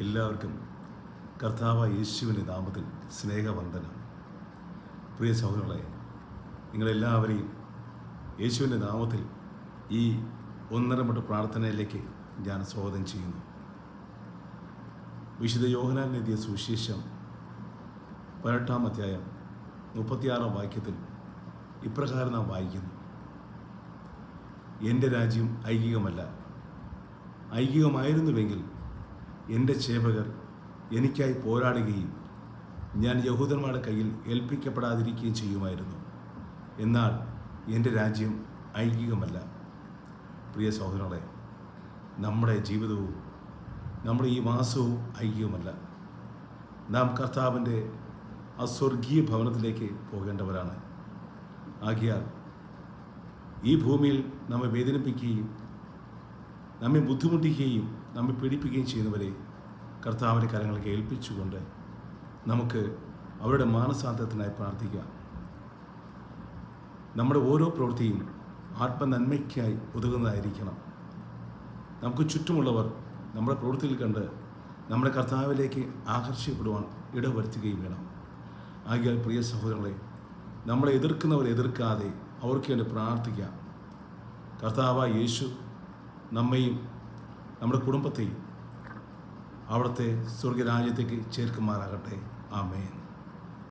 എല്ലാവർക്കും കർത്താവായ യേശുവിൻ്റെ നാമത്തിൽ സ്നേഹവന്ദനം. പ്രിയ സഹോദരങ്ങളെ, നിങ്ങളെല്ലാവരെയും യേശുവിൻ്റെ നാമത്തിൽ ഈ 1.5 മണി പ്രാർത്ഥനയിലേക്ക് ഞാൻ സ്വാഗതം ചെയ്യുന്നു. വിശുദ്ധ യോഹന്നാൻ എഴുതിയ സുവിശേഷം 18-ാം അധ്യായം 36-ാം വാക്യത്തിൽ ഇപ്രകാരം നാം വായിക്കുന്നു: എൻ്റെ രാജ്യം ഐഹികമല്ല. ഐഹികമായിരുന്നുവെങ്കിൽ എൻ്റെ സേവകർ എനിക്കായി പോരാടുകയും ഞാൻ യഹൂദന്മാരുടെ കയ്യിൽ ഏൽപ്പിക്കപ്പെടാതിരിക്കുകയും ചെയ്യുമായിരുന്നു. എന്നാൽ എൻ്റെ രാജ്യം ഐഹികമല്ല. പ്രിയ സഹോദരങ്ങളെ, നമ്മുടെ ജീവിതവും നമ്മുടെ ഈ മാസവും ഐഹികമല്ല. നാം കർത്താവിൻ്റെ അസ്വർഗീയ ഭവനത്തിലേക്ക് പോകേണ്ടവരാണ്. ആകയാൽ ഈ ഭൂമിയിൽ നമ്മെ വേദനിപ്പിക്കുകയും നമ്മെ ബുദ്ധിമുട്ടിക്കുകയും നമ്മെ പീഡിപ്പിക്കുകയും ചെയ്യുന്നവരെ കർത്താവിൻ്റെ കരങ്ങൾക്ക് ഏൽപ്പിച്ചുകൊണ്ട് നമുക്ക് അവരുടെ മാനസാന്തരത്തിനായി പ്രാർത്ഥിക്കാം. നമ്മുടെ ഓരോ പ്രവൃത്തിയും ആത്മനന്മയ്ക്കായി ഉതകുന്നതായിരിക്കണം. നമുക്ക് ചുറ്റുമുള്ളവർ നമ്മുടെ പ്രവൃത്തിയിൽ കണ്ട് നമ്മുടെ കർത്താവിലേക്ക് ആകർഷിക്കപ്പെടുവാൻ ഇടവരുത്തുകയും വേണം. ആകയാൽ പ്രിയ സഹോദരങ്ങളെ, നമ്മളെ എതിർക്കുന്നവരെ എതിർക്കാതെ അവർക്ക് വേണ്ടി പ്രാർത്ഥിക്കാം. കർത്താവായ യേശു നമ്മയും നമ്മുടെ കുടുംബത്തെയും അവിടുത്തെ സ്വർഗരാജ്യത്തേക്ക് ചേർക്കുമാറാകട്ടെ. ആമേൻ.